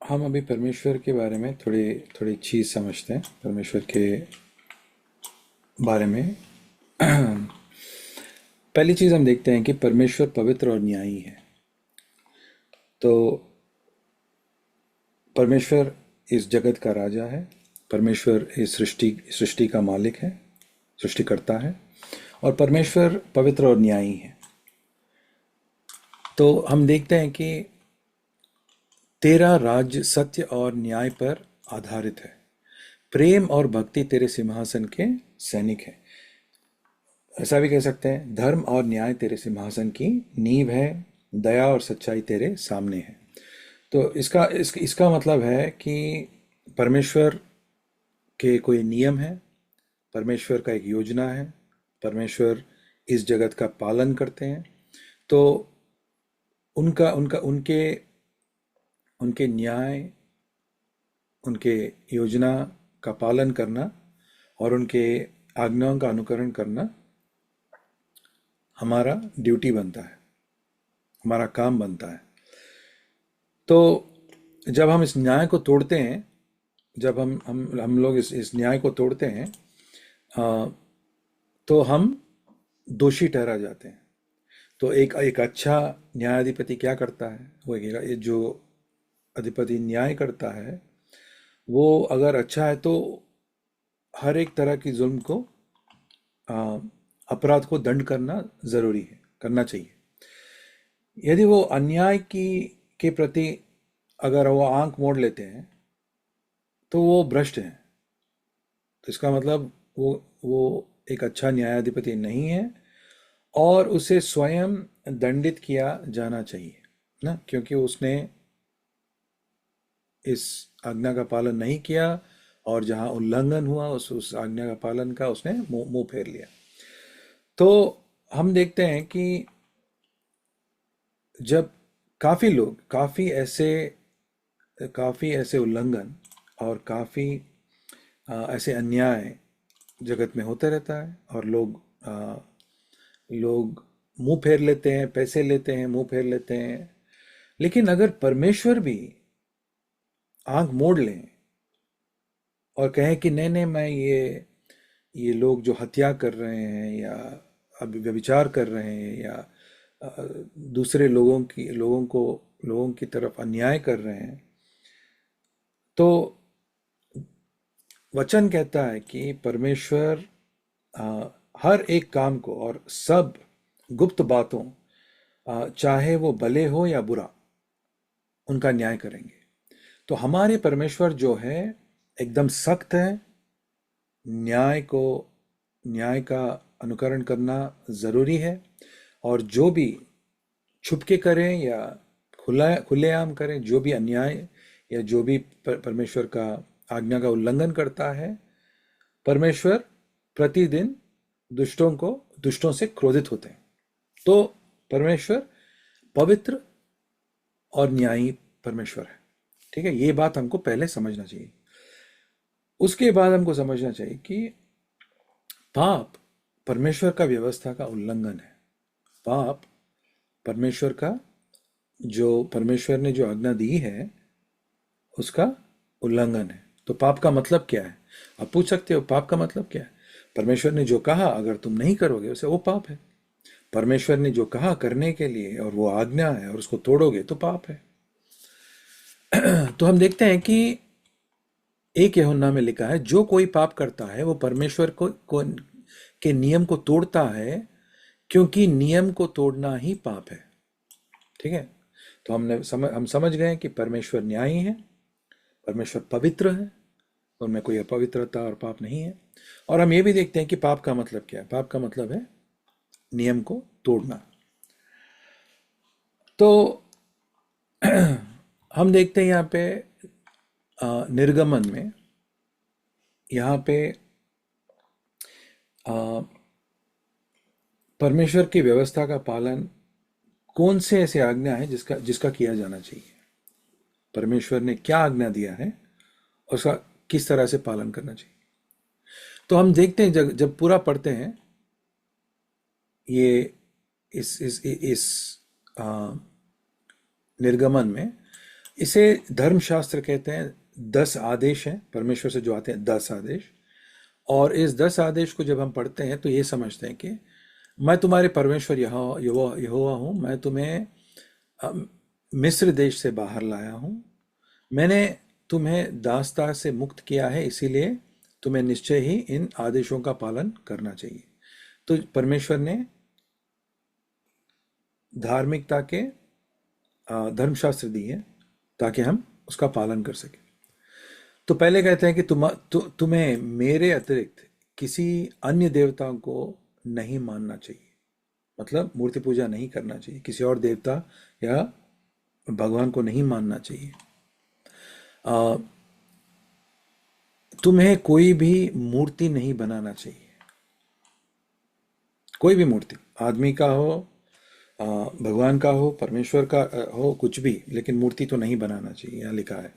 हम अभी परमेश्वर के बारे में थोड़ी थोड़ी चीज़ समझते हैं परमेश्वर के बारे में। पहली चीज़ हम देखते हैं कि परमेश्वर पवित्र और न्यायी है। तो परमेश्वर इस जगत का राजा है। परमेश्वर इस सृष्टि का मालिक है, सृष्टिकर्ता है। और परमेश्वर पवित्र और न्यायी है। तो हम देखते हैं कि तेरा राज्य सत्य और न्याय पर आधारित है। प्रेम और भक्ति तेरे सिंहासन के सैनिक है। ऐसा भी कह सकते हैं, धर्म और न्याय तेरे सिंहासन की नींव है। दया और सच्चाई तेरे सामने है। तो इसका मतलब है कि परमेश्वर के कोई नियम है, परमेश्वर का एक योजना है, परमेश्वर इस जगत का पालन करते हैं। तो उनका उनका उनके उनके न्याय, उनके योजना का पालन करना और उनके आज्ञाओं का अनुकरण करना हमारा ड्यूटी बनता है, हमारा काम बनता है। तो जब हम इस न्याय को तोड़ते हैं, जब हम लोग इस न्याय को तोड़ते हैं, अ, तो हम दोषी ठहरा जाते हैं। तो एक एक अच्छा न्यायाधिपति क्या करता है, वो ये जो अधिपति न्याय करता है, वो अगर अच्छा है तो हर एक तरह की जुल्म को, अ, अपराध को दंड करना जरूरी है, करना चाहिए। यदि वो अन्याय की के प्रति अगर वो आंख मोड़ लेते हैं तो वो भ्रष्ट हैं। तो इसका मतलब वो एक अच्छा न्यायाधिपति नहीं है और उसे स्वयं दंडित किया जाना चाहिए ना, क्योंकि उसने इस आज्ञा का पालन नहीं किया और जहां उल्लंघन हुआ उस आज्ञा का पालन का उसने मुंह मुंह फेर लिया। तो हम देखते हैं कि जब काफी ऐसे उल्लंघन और काफी ऐसे अन्याय जगत में होते रहता है और लोग मुंह फेर लेते हैं, पैसे लेते हैं, मुंह फेर लेते हैं। लेकिन अगर परमेश्वर भी आंख मोड़ लें और कहें कि नहीं नहीं, मैं ये लोग जो हत्या कर रहे हैं या अभी व्यभिचार कर रहे हैं या दूसरे लोगों की तरफ अन्याय कर रहे हैं, तो वचन कहता है कि परमेश्वर आ, हर एक काम को और सब गुप्त बातों, चाहे वो भले हो या बुरा, उनका न्याय करेंगे। तो हमारे परमेश्वर जो है एकदम सख्त है। न्याय को न्याय का अनुकरण करना जरूरी है। और जो भी छुपके करें या खुलेआम करें, जो भी अन्याय या जो भी परमेश्वर का आज्ञा का उल्लंघन करता है, परमेश्वर प्रतिदिन दुष्टों से क्रोधित होते हैं। तो परमेश्वर पवित्र और न्यायी परमेश्वर है। ठीक है, ये बात हमको पहले समझना चाहिए। उसके बाद हमको समझना चाहिए कि पाप परमेश्वर का व्यवस्था का उल्लंघन है। पाप परमेश्वर का, जो परमेश्वर ने जो आज्ञा दी है, उसका उल्लंघन है। तो पाप का मतलब क्या है? आप पूछ सकते हो पाप का मतलब क्या है। परमेश्वर ने जो कहा अगर तुम नहीं करोगे उसे, वो पाप है। परमेश्वर ने जो कहा करने के लिए और वो आज्ञा है और उसको तोड़ोगे तो पाप है। तो हम देखते हैं कि एक यूहन्ना में लिखा है, जो कोई पाप करता है वो परमेश्वर को के नियम को तोड़ता है, क्योंकि नियम को तोड़ना ही पाप है। ठीक है। तो हम समझ गए कि परमेश्वर न्यायी है, परमेश्वर पवित्र है, उनमें कोई अपवित्रता और पाप नहीं है। और हम ये भी देखते हैं कि पाप का मतलब क्या है। पाप का मतलब है नियम को तोड़ना। तो हम देखते हैं यहाँ पे निर्गमन में, यहाँ पे परमेश्वर की व्यवस्था का पालन, कौन से ऐसे आज्ञा है जिसका जिसका किया जाना चाहिए, परमेश्वर ने क्या आज्ञा दिया है और उसका किस तरह से पालन करना चाहिए। तो हम देखते हैं जब पूरा पढ़ते हैं ये इस निर्गमन में, इसे धर्मशास्त्र कहते हैं। 10 आदेश हैं परमेश्वर से जो आते हैं, 10 आदेश। और इस 10 आदेश को जब हम पढ़ते हैं तो ये समझते हैं कि मैं तुम्हारे परमेश्वर यहोवा यहोवा यहोवा हूँ। मैं तुम्हें अ, मिस्र देश से बाहर लाया हूँ। मैंने तुम्हें दासता से मुक्त किया है, इसीलिए तुम्हें निश्चय ही इन आदेशों का पालन करना चाहिए। तो परमेश्वर ने धार्मिकता के धर्मशास्त्र दिए ताकि हम उसका पालन कर सकें। तो पहले कहते हैं कि तुम्हें मेरे अतिरिक्त किसी अन्य देवताओं को नहीं मानना चाहिए। मतलब मूर्ति पूजा नहीं करना चाहिए, किसी और देवता या भगवान को नहीं मानना चाहिए। आ, तुम्हें कोई भी मूर्ति नहीं बनाना चाहिए। कोई भी मूर्ति, आदमी का हो, भगवान का हो, परमेश्वर का हो, कुछ भी, लेकिन मूर्ति तो नहीं बनाना चाहिए, यहाँ लिखा है।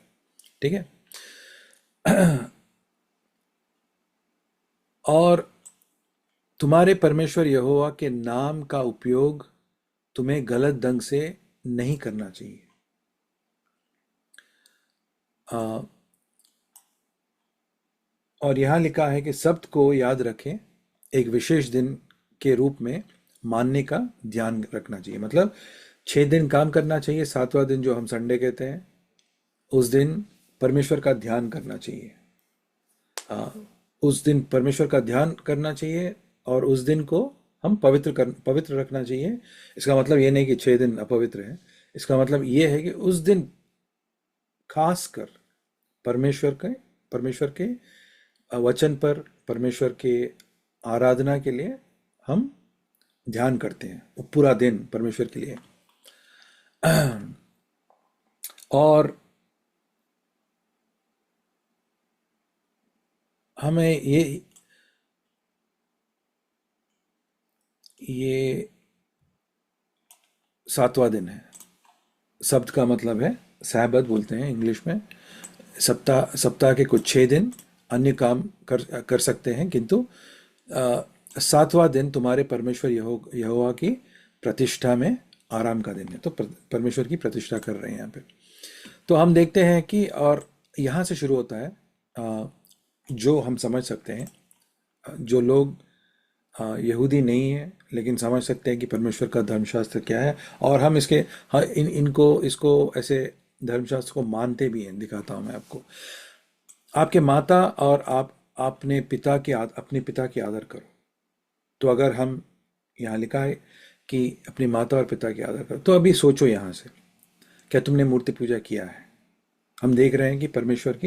ठीक है। और तुम्हारे परमेश्वर यहोवा के नाम का उपयोग तुम्हें गलत ढंग से नहीं करना चाहिए। आ, और यहाँ लिखा है कि सब्त को याद रखें, एक विशेष दिन के रूप में मानने का ध्यान रखना चाहिए। मतलब 6 दिन काम करना चाहिए, 7वां दिन जो हम संडे कहते हैं, उस दिन परमेश्वर का ध्यान करना चाहिए। उस दिन परमेश्वर का ध्यान करना चाहिए और उस दिन को हम पवित्र रखना चाहिए। इसका मतलब ये नहीं कि 6 दिन अपवित्र है। इसका मतलब ये है कि उस दिन खास कर परमेश्वर के वचन पर, परमेश्वर के आराधना के लिए हम ध्यान करते हैं, वो पूरा दिन परमेश्वर के लिए। और हमें ये 7वां दिन है। सब्त का मतलब है सैबत बोलते हैं इंग्लिश में। सप्ताह सप्ताह के कुछ 6 दिन अन्य काम कर कर सकते हैं, किंतु 7वां दिन तुम्हारे परमेश्वर यहोवा की प्रतिष्ठा में आराम का दिन है। तो परमेश्वर की प्रतिष्ठा कर रहे हैं यहाँ पे। तो हम देखते हैं कि, और यहाँ से शुरू होता है जो हम समझ सकते हैं, जो लोग यहूदी नहीं है लेकिन समझ सकते हैं कि परमेश्वर का धर्मशास्त्र क्या है। और हम इसके, हाँ, इनको इसको ऐसे धर्मशास्त्र को मानते भी हैं। दिखाता हूँ मैं आपको। आपके माता और आप अपने पिता की आदर करो। तो अगर हम, यहाँ लिखा है कि अपनी माता और पिता की आदर करो, तो अभी सोचो यहाँ से, क्या तुमने मूर्ति पूजा किया है? हम देख रहे हैं कि परमेश्वर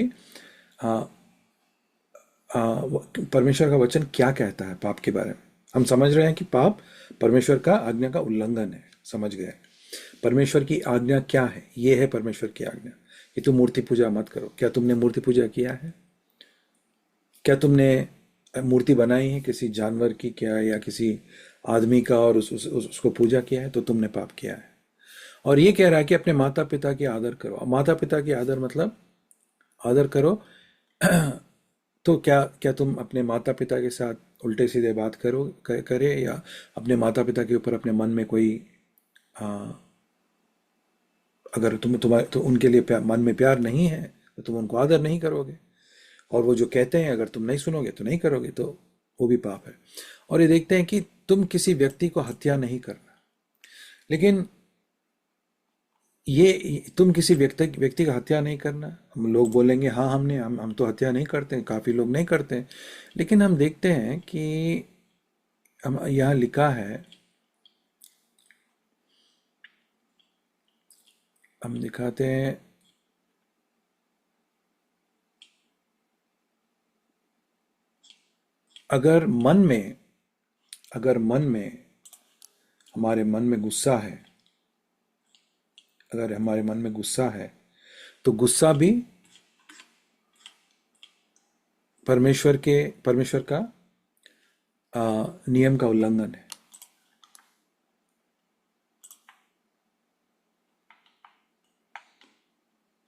का वचन क्या कहता है पाप के बारे में। हम समझ रहे हैं कि पाप परमेश्वर का आज्ञा का उल्लंघन है, समझ गए। परमेश्वर की आज्ञा क्या है? ये है परमेश्वर की आज्ञा कि तुम मूर्ति पूजा मत करो। क्या तुमने मूर्ति पूजा किया है? क्या तुमने मूर्ति बनाई है किसी जानवर की, क्या, या किसी आदमी का, और उसको पूजा किया है? तो तुमने पाप किया है। और ये कह रहा है कि अपने माता पिता की आदर करो। माता पिता की आदर मतलब आदर करो। तो क्या क्या तुम अपने माता पिता के साथ उल्टे सीधे बात करे, या अपने माता पिता के ऊपर अपने मन में कोई, अगर तुम्हारे तो उनके लिए मन में प्यार नहीं है तो तुम उनको आदर नहीं करोगे। और वो जो कहते हैं अगर तुम नहीं सुनोगे तो नहीं करोगे, तो वो भी पाप है। और ये देखते हैं कि तुम किसी व्यक्ति को हत्या नहीं करना। लेकिन ये तुम किसी व्यक्ति का हत्या नहीं करना, हम लोग बोलेंगे हाँ हम तो हत्या नहीं करते हैं, काफ़ी लोग नहीं करते हैं। लेकिन हम देखते हैं कि हम यहाँ लिखा है, हम दिखाते हैं, अगर मन में अगर मन में हमारे मन में गुस्सा है, अगर हमारे मन में गुस्सा है, तो गुस्सा भी परमेश्वर का नियम का उल्लंघन है।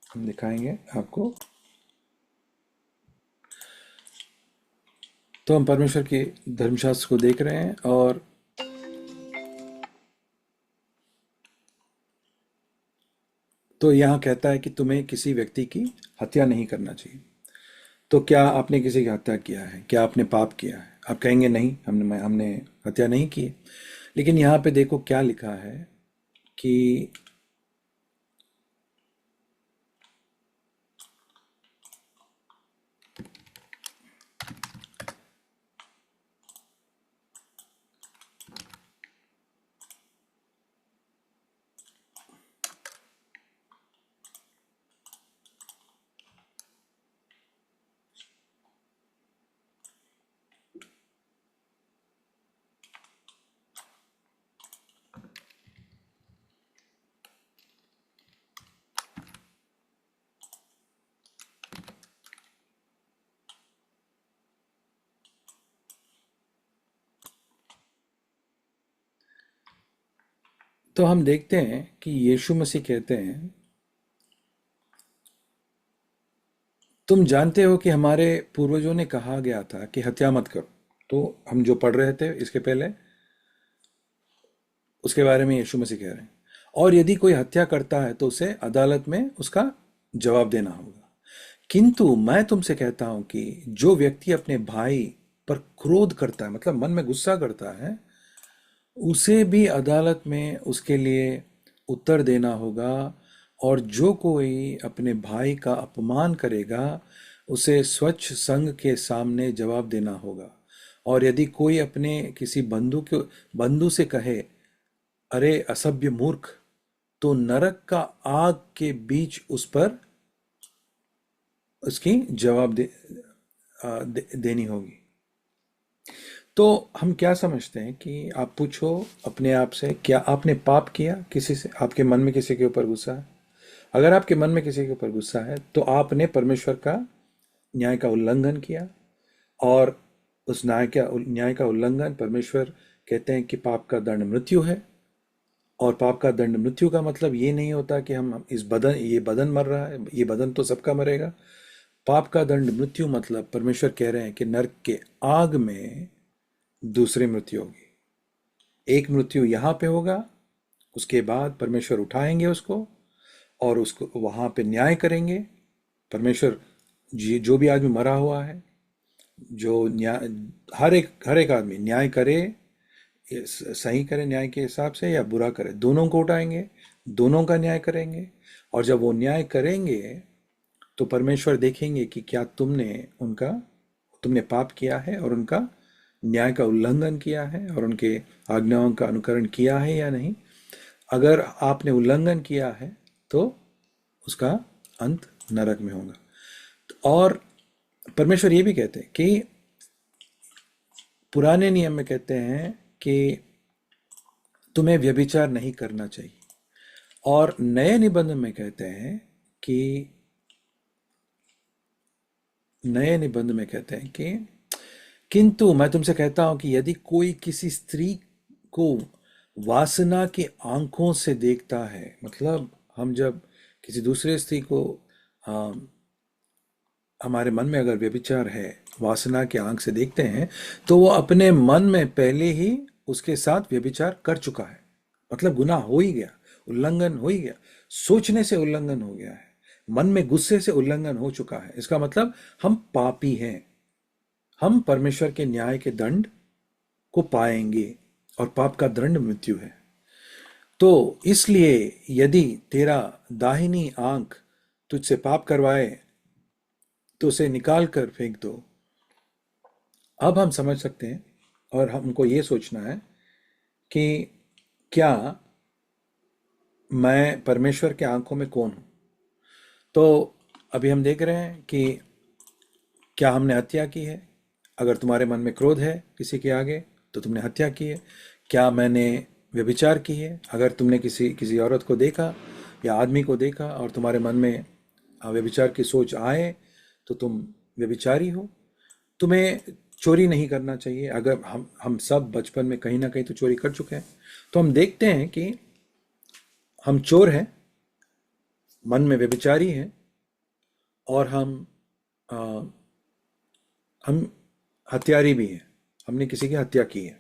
हम दिखाएंगे आपको। तो हम परमेश्वर के धर्मशास्त्र को देख रहे हैं, और तो यहाँ कहता है कि तुम्हें किसी व्यक्ति की हत्या नहीं करना चाहिए। तो क्या आपने किसी की हत्या किया है? क्या आपने पाप किया है? आप कहेंगे नहीं, हमने हमने हत्या नहीं की है। लेकिन यहाँ पे देखो क्या लिखा है कि तो हम देखते हैं कि यीशु मसीह कहते हैं, तुम जानते हो कि हमारे पूर्वजों ने कहा गया था कि हत्या मत करो। तो हम जो पढ़ रहे थे इसके पहले, उसके बारे में यीशु मसीह कह रहे हैं। और यदि कोई हत्या करता है तो उसे अदालत में उसका जवाब देना होगा। किंतु मैं तुमसे कहता हूं कि जो व्यक्ति अपने भाई पर क्रोध करता है, मतलब मन में गुस्सा करता है, उसे भी अदालत में उसके लिए उत्तर देना होगा। और जो कोई अपने भाई का अपमान करेगा, उसे स्वच्छ संघ के सामने जवाब देना होगा। और यदि कोई अपने किसी बंधु से कहे, अरे असभ्य मूर्ख, तो नरक का आग के बीच उस पर उसकी जवाब देनी होगी। तो हम क्या समझते हैं कि आप पूछो अपने आप से, क्या आपने पाप किया किसी से? आपके मन में किसी के ऊपर गुस्सा है? अगर आपके मन में किसी के ऊपर गुस्सा है तो आपने परमेश्वर का न्याय का उल्लंघन किया। और उस न्याय का उल्लंघन, परमेश्वर कहते हैं कि पाप का दंड मृत्यु है। और पाप का दंड मृत्यु का मतलब ये नहीं होता कि हम ये बदन मर रहा है, ये बदन तो सबका मरेगा। पाप का दंड मृत्यु मतलब परमेश्वर कह रहे हैं कि नरक के आग में दूसरी मृत्यु होगी। एक मृत्यु यहाँ पे होगा, उसके बाद परमेश्वर उठाएंगे उसको और उसको वहां पे न्याय करेंगे। परमेश्वर जो भी आदमी मरा हुआ है, जो न्याय, हर एक आदमी न्याय करे, सही करे न्याय के हिसाब से या बुरा करे, दोनों को उठाएंगे, दोनों का न्याय करेंगे। और जब वो न्याय करेंगे तो परमेश्वर देखेंगे कि क्या तुमने पाप किया है और उनका न्याय का उल्लंघन किया है और उनके आज्ञाओं का अनुकरण किया है या नहीं। अगर आपने उल्लंघन किया है तो उसका अंत नरक में होगा। और परमेश्वर ये भी कहते हैं कि पुराने नियम में कहते हैं कि तुम्हें व्यभिचार नहीं करना चाहिए। और नए निबंधन में कहते हैं कि किंतु मैं तुमसे कहता हूं कि यदि कोई किसी स्त्री को वासना की आंखों से देखता है, मतलब हम जब किसी दूसरे स्त्री को, आ, हमारे मन में अगर व्यभिचार है, वासना की आंख से देखते हैं, तो वो अपने मन में पहले ही उसके साथ व्यभिचार कर चुका है। मतलब गुनाह हो ही गया, उल्लंघन हो ही गया, सोचने से उल्लंघन हो गया है, मन में गुस्से से उल्लंघन हो चुका है। इसका मतलब हम पापी हैं, हम परमेश्वर के न्याय के दंड को पाएंगे और पाप का दंड मृत्यु है। तो इसलिए यदि तेरा दाहिनी आंख तुझसे पाप करवाए तो उसे निकाल कर फेंक दो। अब हम समझ सकते हैं और हमको ये सोचना है कि क्या मैं परमेश्वर के आंखों में कौन हूं। तो अभी हम देख रहे हैं कि क्या हमने हत्या की है। अगर तुम्हारे मन में क्रोध है किसी के आगे तो तुमने हत्या की है। क्या मैंने व्यभिचार की है? अगर तुमने किसी किसी औरत को देखा या आदमी को देखा और तुम्हारे मन में व्यभिचार की सोच आए तो तुम व्यभिचारी हो। तुम्हें चोरी नहीं करना चाहिए। अगर हम सब बचपन में कहीं ना कहीं तो चोरी कर चुके हैं। तो हम देखते हैं कि हम चोर हैं, मन में व्यभिचारी हैं, और अ, हम हत्यारी भी हैं। हमने किसी की हत्या की है।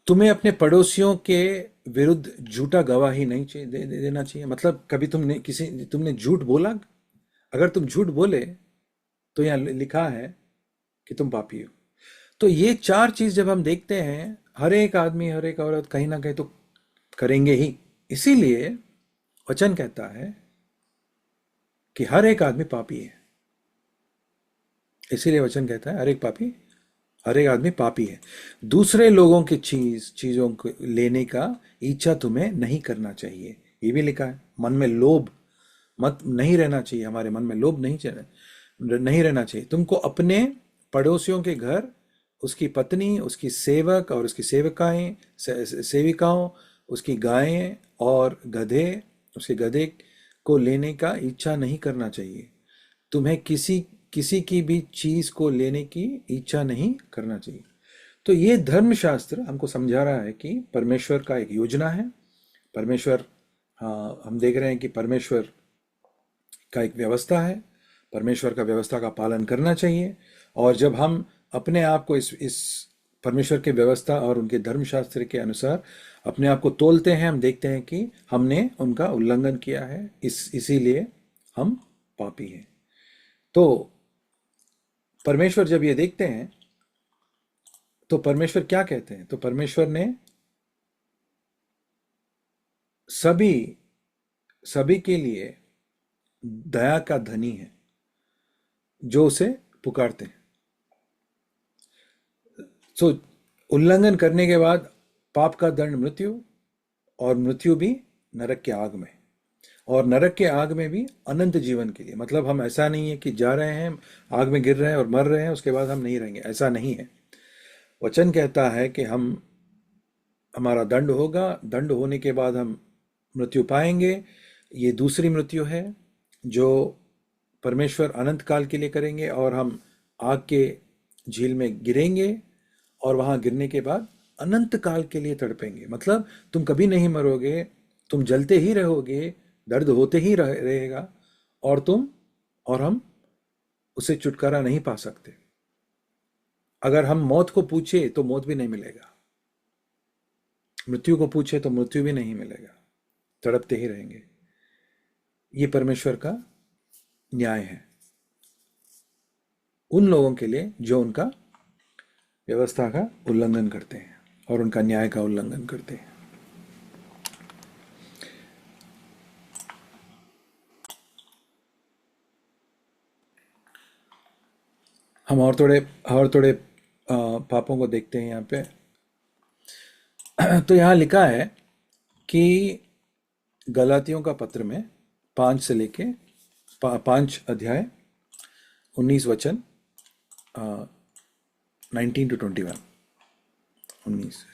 तुम्हें अपने पड़ोसियों के विरुद्ध झूठा गवाही नहीं देना चाहिए। मतलब कभी तुमने झूठ बोला? अगर तुम झूठ बोले तो यहाँ लिखा है कि तुम पापी हो। तो ये चार चीज जब हम देखते हैं, हर एक आदमी हर एक औरत कहीं ना कहीं तो करेंगे ही। इसीलिए वचन कहता है कि हर एक आदमी पापी है। इसीलिए वचन कहता है हर एक आदमी पापी है। दूसरे लोगों की चीजों को लेने का इच्छा तुम्हें नहीं करना चाहिए, ये भी लिखा है। मन में लोभ मत नहीं रहना चाहिए, हमारे मन में लोभ नहीं रहना चाहिए। तुमको अपने पड़ोसियों के घर, उसकी पत्नी, उसकी सेवक और उसकी सेविकाओं, उसकी गायें और उसके गधे को लेने का इच्छा नहीं करना चाहिए। तुम्हें किसी किसी की भी चीज को लेने की इच्छा नहीं करना चाहिए। तो ये धर्मशास्त्र हमको समझा रहा है कि परमेश्वर का एक योजना है। परमेश्वर, हाँ, हम देख रहे हैं कि परमेश्वर का एक व्यवस्था है। परमेश्वर का व्यवस्था का पालन करना चाहिए। और जब हम अपने आप को इस परमेश्वर के व्यवस्था और उनके धर्मशास्त्र के अनुसार अपने आप को तोलते हैं, हम देखते हैं कि हमने उनका उल्लंघन किया है, इसीलिए हम पापी हैं। तो परमेश्वर जब ये देखते हैं तो परमेश्वर क्या कहते हैं? तो परमेश्वर ने सभी सभी के लिए दया का धनी है जो उसे पुकारते हैं। सो उल्लंघन करने के बाद पाप का दंड मृत्यु, और मृत्यु भी नरक के आग में, और नरक के आग में भी अनंत जीवन के लिए। मतलब हम, ऐसा नहीं है कि जा रहे हैं, आग में गिर रहे हैं और मर रहे हैं, उसके बाद हम नहीं रहेंगे, ऐसा नहीं है। वचन कहता है कि हमारा दंड होगा, दंड होने के बाद हम मृत्यु पाएंगे। ये दूसरी मृत्यु है जो परमेश्वर अनंत काल के लिए करेंगे, और हम आग के झील में गिरेंगे, और वहां गिरने के बाद अनंत काल के लिए तड़पेंगे। मतलब तुम कभी नहीं मरोगे, तुम जलते ही रहोगे, दर्द होते ही रहेगा, और हम उसे छुटकारा नहीं पा सकते। अगर हम मौत को पूछे तो मौत भी नहीं मिलेगा, मृत्यु को पूछे तो मृत्यु भी नहीं मिलेगा, तड़पते ही रहेंगे। ये परमेश्वर का न्याय है उन लोगों के लिए जो उनका व्यवस्था का उल्लंघन करते हैं और उनका न्याय का उल्लंघन करते हैं। हम और थोड़े पापों को देखते हैं यहाँ पे। तो यहाँ लिखा है कि गलातियों का पत्र में 5 से लेके 5 अध्याय 19 वचन, 19 to 21, 19।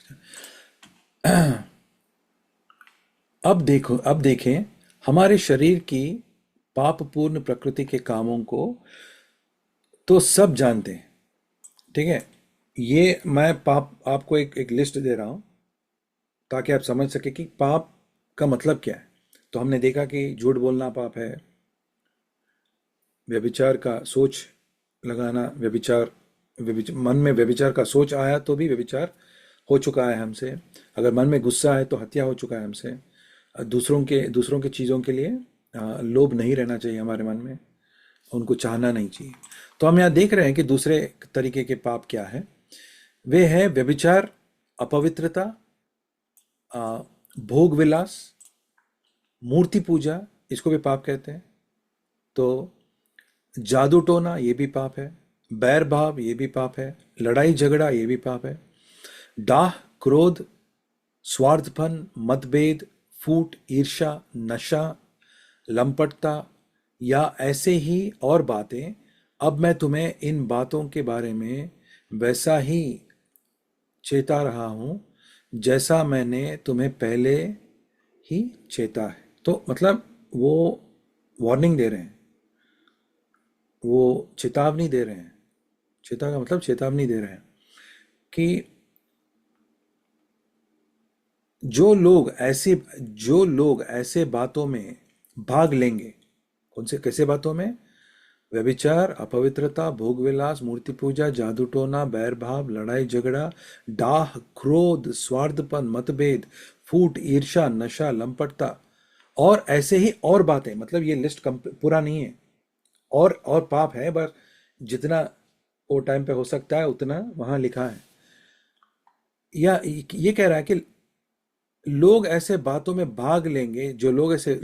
अब देखें हमारे शरीर की पापपूर्ण प्रकृति के कामों को तो सब जानते हैं। ठीक है, ये मैं पाप आपको एक लिस्ट दे रहा हूं ताकि आप समझ सके कि पाप का मतलब क्या है। तो हमने देखा कि झूठ बोलना पाप है, व्यभिचार का सोच लगाना, मन में व्यभिचार का सोच आया तो भी व्यभिचार हो चुका है हमसे। अगर मन में गुस्सा है तो हत्या हो चुका है हमसे। दूसरों के चीज़ों के लिए लोभ नहीं रहना चाहिए हमारे मन में, उनको चाहना नहीं चाहिए। तो हम यहाँ देख रहे हैं कि दूसरे तरीके के पाप क्या है। वे है व्यभिचार, अपवित्रता, भोग विलास, मूर्ति पूजा, इसको भी पाप कहते हैं। तो जादू टोना, ये भी पाप है। बैर भाव, ये भी पाप है। लड़ाई झगड़ा, ये भी पाप है। डाह, क्रोध, स्वार्थपन, मतभेद, फूट, ईर्ष्या, नशा, लंपटता या ऐसे ही और बातें। अब मैं तुम्हें इन बातों के बारे में वैसा ही चेता रहा हूं जैसा मैंने तुम्हें पहले ही चेता है। तो मतलब वो वार्निंग दे रहे हैं, वो चेतावनी दे रहे हैं। चेता का मतलब चेतावनी दे रहे हैं कि जो लोग ऐसे बातों में भाग लेंगे। कौन से कैसे बातों में? व्यभिचार, अपवित्रता, भोग विलास, मूर्ति पूजा, जादू टोना, बैर भाव, लड़ाई झगड़ा, डाह, क्रोध, स्वार्थपन, मतभेद, फूट, ईर्ष्या, नशा, लंपटता और ऐसे ही और बातें। मतलब ये लिस्ट पूरा नहीं है, और पाप है, बस जितना वो टाइम पे हो सकता है उतना वहां लिखा है। या ये कह रहा है कि लोग ऐसे बातों में भाग लेंगे, जो लोग ऐसे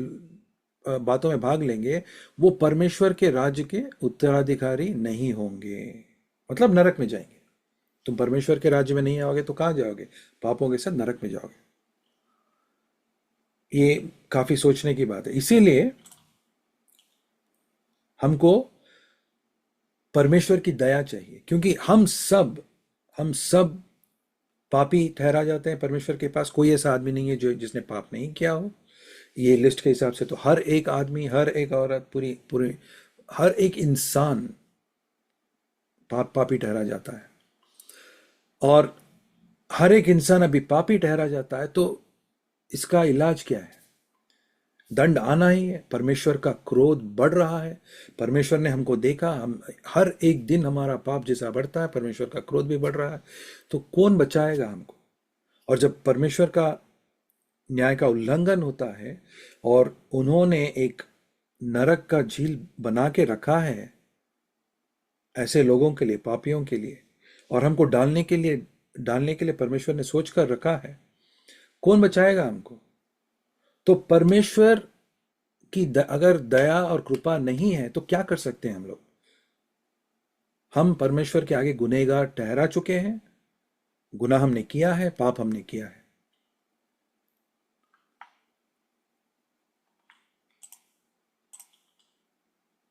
बातों में भाग लेंगे वो परमेश्वर के राज्य के उत्तराधिकारी नहीं होंगे, मतलब नरक में जाएंगे। तुम परमेश्वर के राज्य में नहीं आओगे तो कहाँ जाओगे? पापों के साथ नरक में जाओगे। ये काफी सोचने की बात है। इसीलिए हमको परमेश्वर की दया चाहिए, क्योंकि हम सब पापी ठहरा जाते हैं परमेश्वर के पास। कोई ऐसा आदमी नहीं है जो जिसने पाप नहीं किया हो। ये लिस्ट के हिसाब से तो हर एक आदमी, हर एक औरत, पूरी पूरी हर एक इंसान पापी ठहरा जाता है। और हर एक इंसान अभी पापी ठहरा जाता है, तो इसका इलाज क्या है? दंड आना ही है। परमेश्वर का क्रोध बढ़ रहा है। परमेश्वर ने हमको देखा, हम हर एक दिन हमारा पाप जैसा बढ़ता है, परमेश्वर का क्रोध भी बढ़ रहा है। तो कौन बचाएगा हमको? और जब परमेश्वर का न्याय का उल्लंघन होता है और उन्होंने एक नरक का झील बना के रखा है ऐसे लोगों के लिए, पापियों के लिए, और हमको डालने के लिए परमेश्वर ने सोच कर रखा है, कौन बचाएगा हमको? तो परमेश्वर की अगर दया और कृपा नहीं है तो क्या कर सकते हैं हम लोग? हम परमेश्वर के आगे गुनहगार ठहरा चुके हैं। गुनाह हमने किया है, पाप हमने किया है।